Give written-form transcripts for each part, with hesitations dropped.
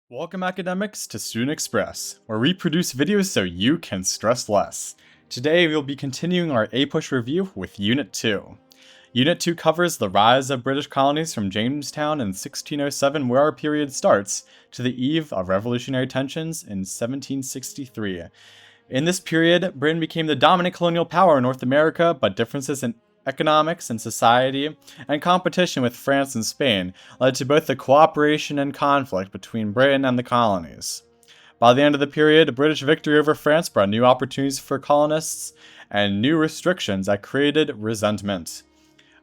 Welcome academics to Student Express, where we produce videos so you can stress less. Today we'll be continuing our APUSH review with Unit 2. Unit 2 covers the rise of British colonies from Jamestown in 1607, where our period starts, to the eve of revolutionary tensions in 1763. In this period, Britain became the dominant colonial power in North America, but differences in economics and society, and competition with France and Spain led to both the cooperation and conflict between Britain and the colonies. By the end of the period, British victory over France brought new opportunities for colonists and new restrictions that created resentment.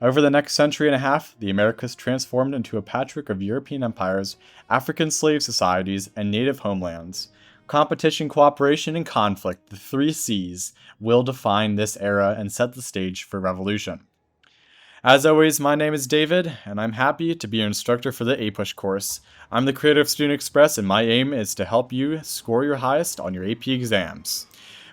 Over the next century and a half, the Americas transformed into a patchwork of European empires, African slave societies, and native homelands. Competition, cooperation, and conflict, the three C's, will define this era and set the stage for revolution. As always, my name is David, and I'm happy to be your instructor for the APUSH course. I'm the creator of Student Express, and my aim is to help you score your highest on your AP exams.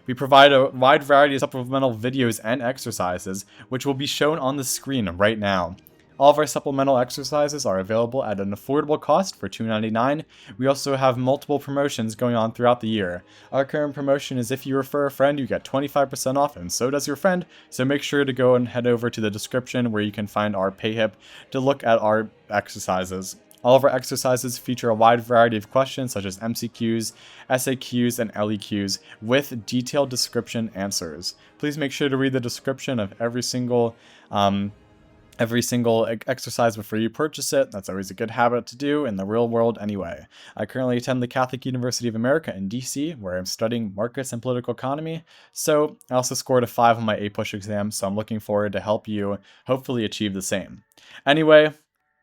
We provide a wide variety of supplemental videos and exercises, which will be shown on the screen right now. All of our supplemental exercises are available at an affordable cost for $2.99. We also have multiple promotions going on throughout the year. Our current promotion is if you refer a friend, you get 25% off, and so does your friend. So make sure to go and head over to the description where you can find our Payhip to look at our exercises. All of our exercises feature a wide variety of questions such as MCQs, SAQs, and LEQs with detailed description answers. Please make sure to read the description of every single exercise before you purchase it. That's always a good habit to do in the real world anyway. I currently attend the Catholic University of America in DC, where I'm studying markets and political economy. So I also scored a 5 on my APUSH exam, so I'm looking forward to help you hopefully achieve the same. Anyway,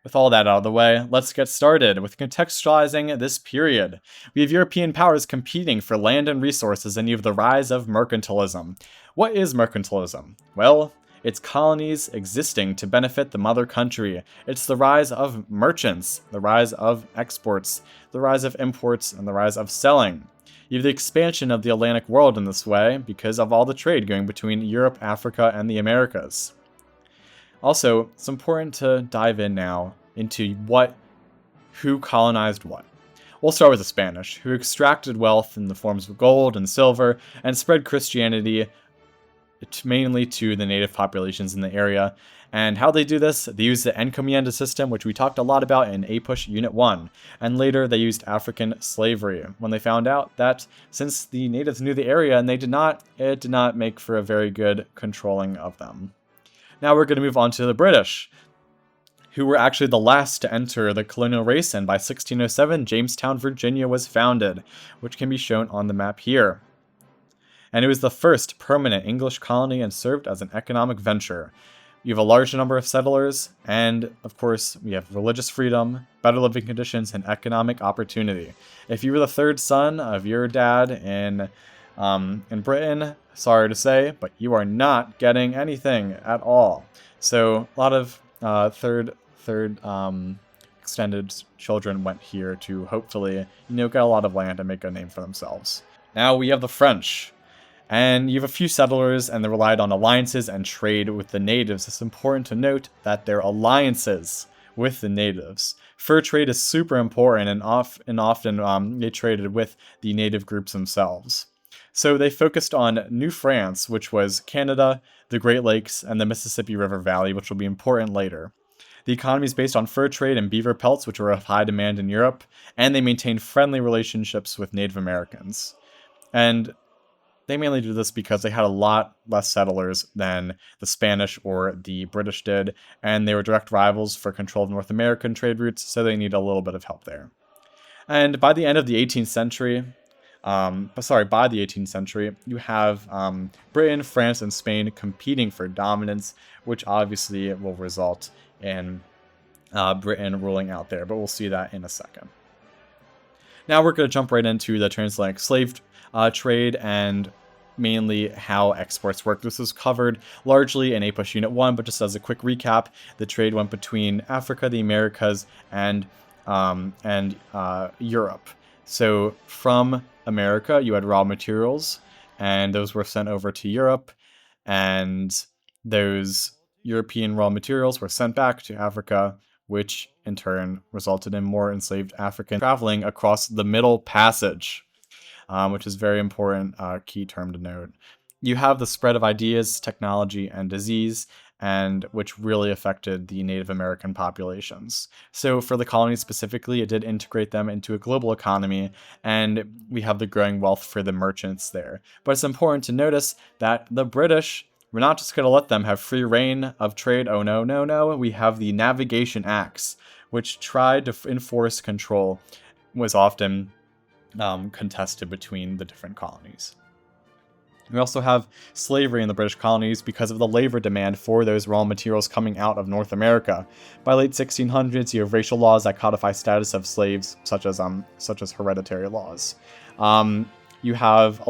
with all that out of the way, let's get started with contextualizing this period. We have European powers competing for land and resources, and you have the rise of mercantilism. What is mercantilism? Well, it's colonies existing to benefit the mother country. It's the rise of merchants, the rise of exports, the rise of imports, and the rise of selling. You have the expansion of the Atlantic world in this way because of all the trade going between Europe, Africa, and the Americas. Also, it's important to dive in now into who colonized what. We'll start with the Spanish, who extracted wealth in the forms of gold and silver and spread Christianity mainly to the native populations in the area. And how they do this, they use the encomienda system, which we talked a lot about in APUSH Unit 1. And later they used African slavery when they found out that since the natives knew the area and it did not make for a very good controlling of them. Now we're going to move on to the British, who were actually the last to enter the colonial race, and by 1607, Jamestown, Virginia was founded, which can be shown on the map here. And it was the first permanent English colony and served as an economic venture. You have a large number of settlers, and of course, we have religious freedom, better living conditions, and economic opportunity. If you were the third son of your dad in Britain, sorry to say, but you are not getting anything at all. So a lot of third extended children went here to hopefully, get a lot of land and make a name for themselves. Now we have the French. And you have a few settlers, and they relied on alliances and trade with the natives. It's important to note that they're alliances with the natives. Fur trade is super important, and often they traded with the native groups themselves. So they focused on New France, which was Canada, the Great Lakes, and the Mississippi River Valley, which will be important later. The economy is based on fur trade and beaver pelts, which were of high demand in Europe, and they maintained friendly relationships with Native Americans. And they mainly do this because they had a lot less settlers than the Spanish or the British did, and they were direct rivals for control of North American trade routes, so they need a little bit of help there. And by the end of the 18th century, you have Britain, France, and Spain competing for dominance, which obviously will result in Britain ruling out there, but we'll see that in a second. Now we're going to jump right into the transatlantic slave trade, and mainly how exports work. This was covered largely in APUSH Unit 1, but just as a quick recap, the trade went between Africa, the Americas, and Europe. So from America, you had raw materials, and those were sent over to Europe, and those European raw materials were sent back to Africa, which in turn resulted in more enslaved Africans traveling across the Middle Passage, which is a very important key term to note. You have the spread of ideas, technology, and disease, and which really affected the Native American populations. So for the colonies specifically, it did integrate them into a global economy, and we have the growing wealth for the merchants there. But it's important to notice that the British, we're not just going to let them have free reign of trade. Oh, no, no, no. We have the Navigation Acts, which tried to enforce control, was often contested between the different colonies. We also have slavery in the British colonies because of the labor demand for those raw materials coming out of North America. By late 1600s, you have racial laws that codify status of slaves, such as hereditary laws. You have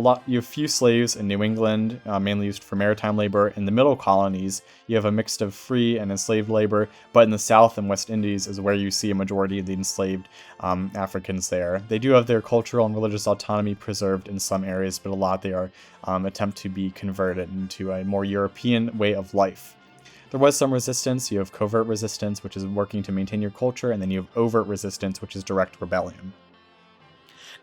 few slaves in New England, mainly used for maritime labor. In the middle colonies, you have a mix of free and enslaved labor, but in the South and West Indies is where you see a majority of the enslaved Africans there. They do have their cultural and religious autonomy preserved in some areas, but a lot they are attempt to be converted into a more European way of life. There was some resistance. You have covert resistance, which is working to maintain your culture, and then you have overt resistance, which is direct rebellion.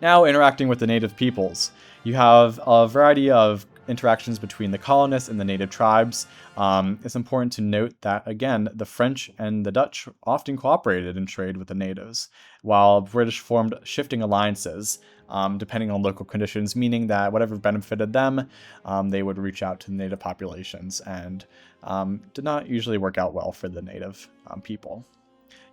Now, interacting with the native peoples, you have a variety of interactions between the colonists and the native tribes. It's important to note that, again, the French and the Dutch often cooperated in trade with the natives, while British formed shifting alliances, depending on local conditions, meaning that whatever benefited them, they would reach out to the native populations, and did not usually work out well for the native people.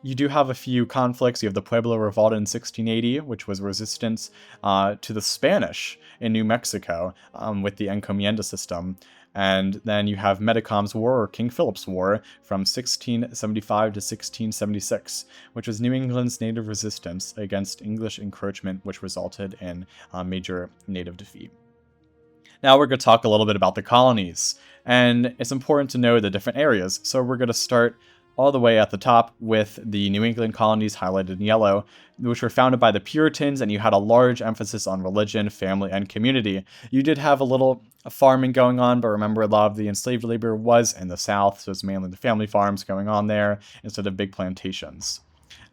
You do have a few conflicts. You have the Pueblo Revolt in 1680, which was resistance to the Spanish in New Mexico with the encomienda system. And then you have Metacom's War, or King Philip's War, from 1675 to 1676, which was New England's native resistance against English encroachment, which resulted in a major native defeat. Now we're going to talk a little bit about the colonies. And it's important to know the different areas. So we're going to start all the way at the top with the New England colonies highlighted in yellow, which were founded by the Puritans, and you had a large emphasis on religion, family, and community. You did have a little farming going on, but remember, a lot of the enslaved labor was in the South, so it's mainly the family farms going on there instead of big plantations.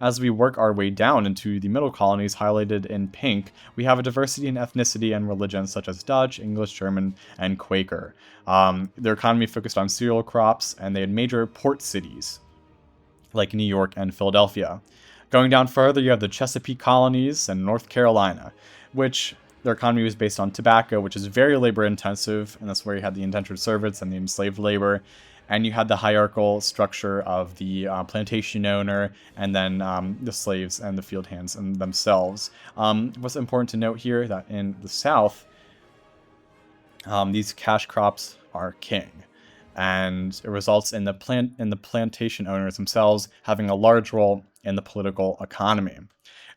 As we work our way down into the middle colonies highlighted in pink, we have a diversity in ethnicity and religion such as Dutch, English, German, and Quaker. Their economy focused on cereal crops, and they had major port cities like New York and Philadelphia. Going down further, you have the Chesapeake colonies and North Carolina, which their economy was based on tobacco, which is very labor intensive, and that's where you had the indentured servants and the enslaved labor. And you had the hierarchical structure of the plantation owner, and then the slaves and the field hands and themselves. What's important to note here that in the South, these cash crops are king, and it results in the plantation owners themselves having a large role in the political economy.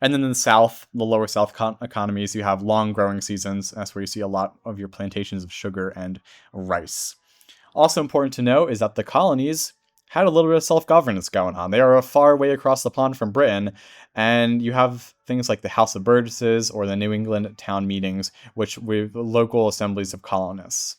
And then in the South, the lower South economies, you have long growing seasons. That's where you see a lot of your plantations of sugar and rice. Also important to note is that the colonies had a little bit of self-governance going on. They are a far way across the pond from Britain, and you have things like the House of Burgesses or the New England town meetings, which were local assemblies of colonists.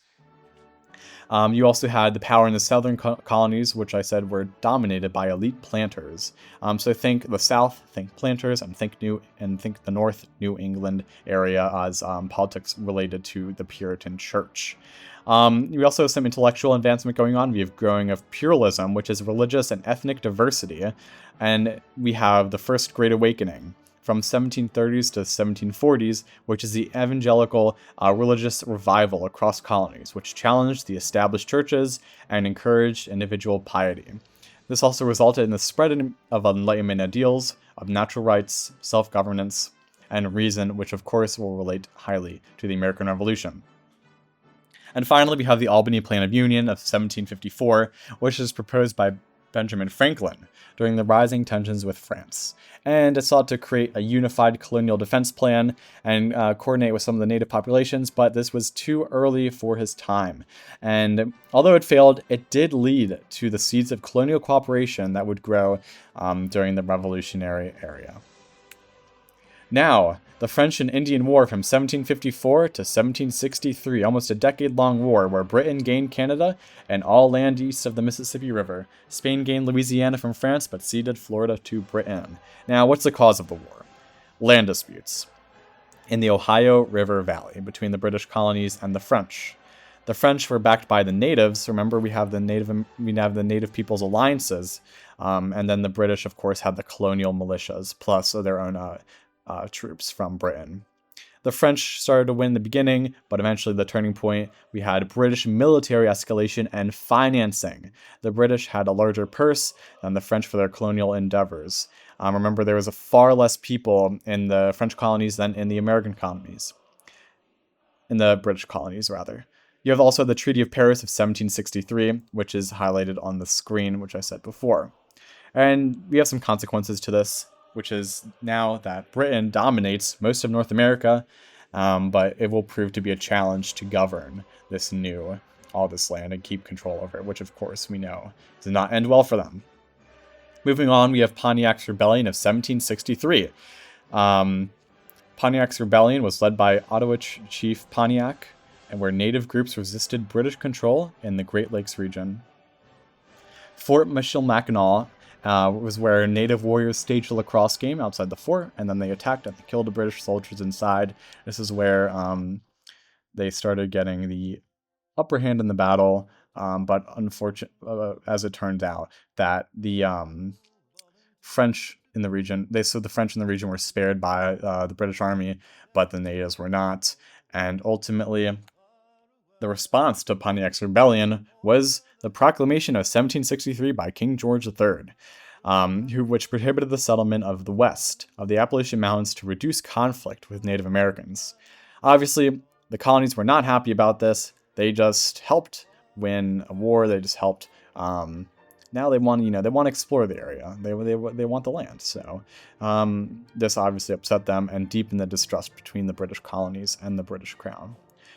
You also had the power in the southern colonies, which I said were dominated by elite planters. So think the South, think planters, and think the North New England area as politics related to the Puritan Church. We also have some intellectual advancement going on. We have growing of pluralism, which is religious and ethnic diversity, and we have the First Great Awakening from 1730s to 1740s, which is the evangelical religious revival across colonies, which challenged the established churches and encouraged individual piety. This also resulted in the spread of Enlightenment ideals of natural rights, self-governance, and reason, which of course will relate highly to the American Revolution. And finally, we have the Albany Plan of Union of 1754, which is proposed by Benjamin Franklin during the rising tensions with France. And it sought to create a unified colonial defense plan and coordinate with some of the native populations, but this was too early for his time. And although it failed, it did lead to the seeds of colonial cooperation that would grow during the Revolutionary era. Now, the French and Indian War from 1754 to 1763, almost a decade-long war where Britain gained Canada and all land east of the Mississippi River. Spain gained Louisiana from France, but ceded Florida to Britain. Now, what's the cause of the war? Land disputes in the Ohio River Valley between the British colonies and the French. The French were backed by the natives. Remember, we have the native people's alliances, and then the British, of course, had the colonial militias plus their own troops from Britain. The French started to win in the beginning, but eventually the turning point, we had British military escalation and financing. The British had a larger purse than the French for their colonial endeavors. Remember, there was far less people in the French colonies than in the American colonies. In the British colonies, rather. You have also the Treaty of Paris of 1763, which is highlighted on the screen, which I said before. And we have some consequences to this, which is now that Britain dominates most of North America, but it will prove to be a challenge to govern all this land and keep control over it, which of course we know did not end well for them. Moving on, we have Pontiac's Rebellion of 1763. Pontiac's Rebellion was led by Ottawa Chief Pontiac, and where native groups resisted British control in the Great Lakes region. Fort Michilimackinac was where native warriors staged a lacrosse game outside the fort, and then they attacked and they killed the British soldiers inside. This is where they started getting the upper hand in the battle, but unfortunately, as it turns out, that the French in the region, the French in the region were spared by the British Army, but the natives were not. And ultimately, the response to Pontiac's rebellion was the proclamation of 1763 by King George III, which prohibited the settlement of the west of the Appalachian Mountains to reduce conflict with Native Americans. Obviously, the colonies were not happy about this. They just helped win a war. They just helped. Now they want to explore the area. They want the land. So this obviously upset them and deepened the distrust between the British colonies and the British Crown.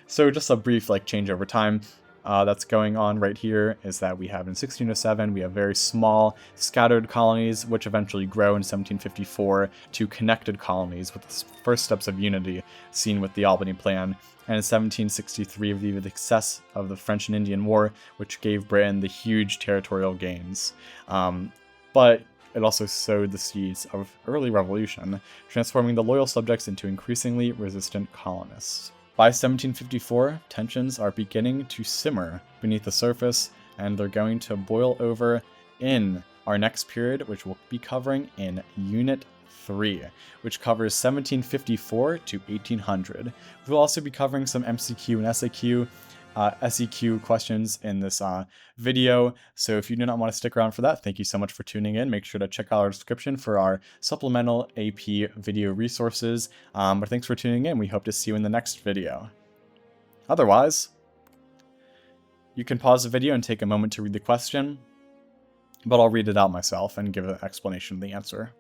So just a brief change over time that's going on right here is that we have in 1607, we have very small scattered colonies, which eventually grow in 1754 to connected colonies with the first steps of unity seen with the Albany Plan. And in 1763, we have the success of the French and Indian War, which gave Britain the huge territorial gains. But it also sowed the seeds of early revolution, transforming the loyal subjects into increasingly resistant colonists. By 1754, tensions are beginning to simmer beneath the surface, and they're going to boil over in our next period, which we'll be covering in Unit 3, which covers 1754 to 1800. We'll also be covering some MCQ and SAQ questions in this video. So if you do not want to stick around for that, thank you so much for tuning in. Make sure to check out our description for our supplemental AP video resources. But thanks for tuning in. We hope to see you in the next video. Otherwise, you can pause the video and take a moment to read the question, but I'll read it out myself and give an explanation of the answer.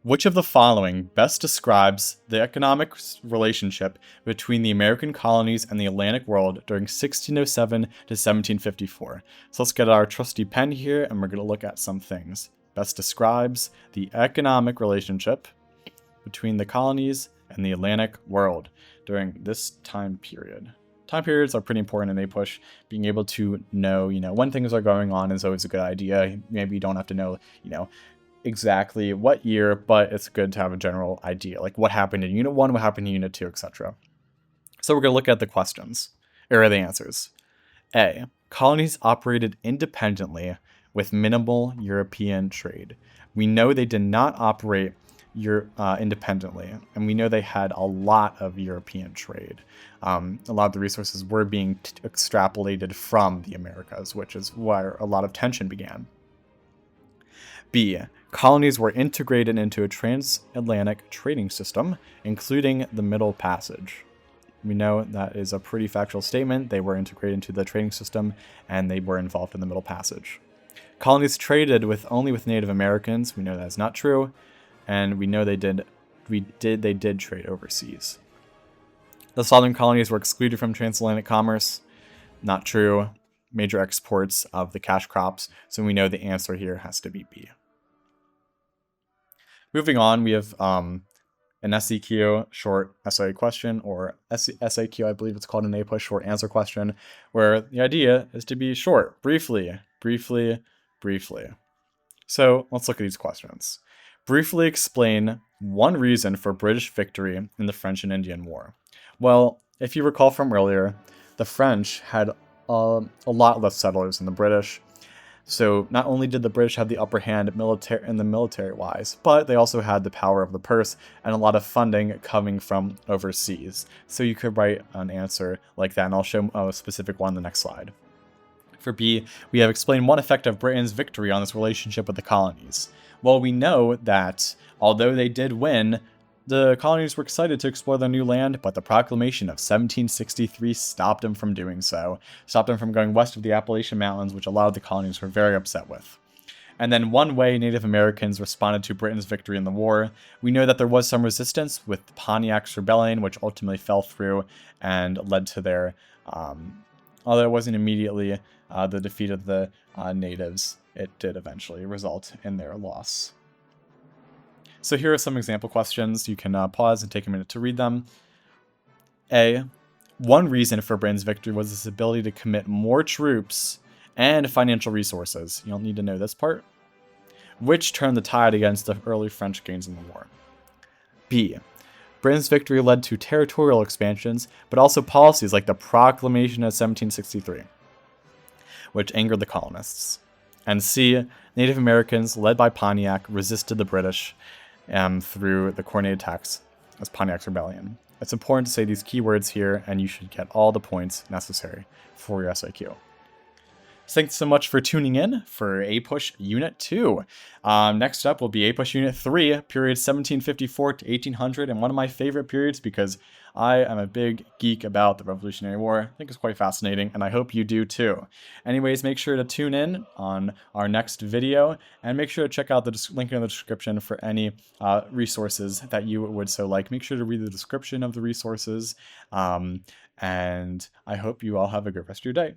Which of the following best describes the economic relationship between the American colonies and the Atlantic world during 1607 to 1754? So let's get our trusty pen here, and we're going to look at some things. Best describes the economic relationship between the colonies and the Atlantic world during this time period. Time periods are pretty important in APUSH. Being able to know, when things are going on is always a good idea. Maybe you don't have to know, exactly what year, but it's good to have a general idea, like what happened in Unit 1, what happened in Unit 2, etc. So we're going to look at the questions, or the answers. A. Colonies operated independently with minimal European trade. We know they did not operate independently, and we know they had a lot of European trade. A lot of the resources were being extrapolated from the Americas, which is where a lot of tension began. B. Colonies were integrated into a transatlantic trading system, including the Middle Passage. We know that is a pretty factual statement. They were integrated into the trading system, and they were involved in the Middle Passage. Colonies traded only with Native Americans. We know that's not true, and we know they did trade overseas. The southern colonies were excluded from transatlantic commerce. Not true. Major exports of the cash crops, so we know the answer here has to be B. Moving on, we have an SEQ short essay question, or SAQ, I believe it's called an APUSH short answer question, where the idea is to be short, briefly. So let's look at these questions. Briefly explain one reason for British victory in the French and Indian War. Well, if you recall from earlier, the French had a lot less settlers than the British. So not only did the British have the upper hand military-wise, but they also had the power of the purse and a lot of funding coming from overseas. So you could write an answer like that, and I'll show a specific one on the next slide. For B, we have explained one effect of Britain's victory on this relationship with the colonies. Well, we know that although they did win, the colonies were excited to explore their new land, but the proclamation of 1763 stopped them from doing so. Stopped them from going west of the Appalachian Mountains, which a lot of the colonies were very upset with. And then one way Native Americans responded to Britain's victory in the war, we know that there was some resistance with Pontiac's rebellion, which ultimately fell through and led to their, although it wasn't immediately the defeat of the natives, it did eventually result in their loss. So here are some example questions. You can pause and take a minute to read them. A, one reason for Britain's victory was its ability to commit more troops and financial resources. You don't need to know this part. Which turned the tide against the early French gains in the war. B, Britain's victory led to territorial expansions, but also policies like the Proclamation of 1763, which angered the colonists. And C, Native Americans, led by Pontiac, resisted the British through the coordinated attacks as Pontiac's rebellion. It's important to say these keywords here, and you should get all the points necessary for your SAQ. Thanks so much for tuning in for APUSH Unit 2. Next up will be APUSH Unit 3, period 1754 to 1800, and one of my favorite periods because I am a big geek about the Revolutionary War. I think it's quite fascinating, and I hope you do too. Anyways, make sure to tune in on our next video, and make sure to check out the link in the description for any resources that you would so like. Make sure to read the description of the resources, and I hope you all have a good rest of your day.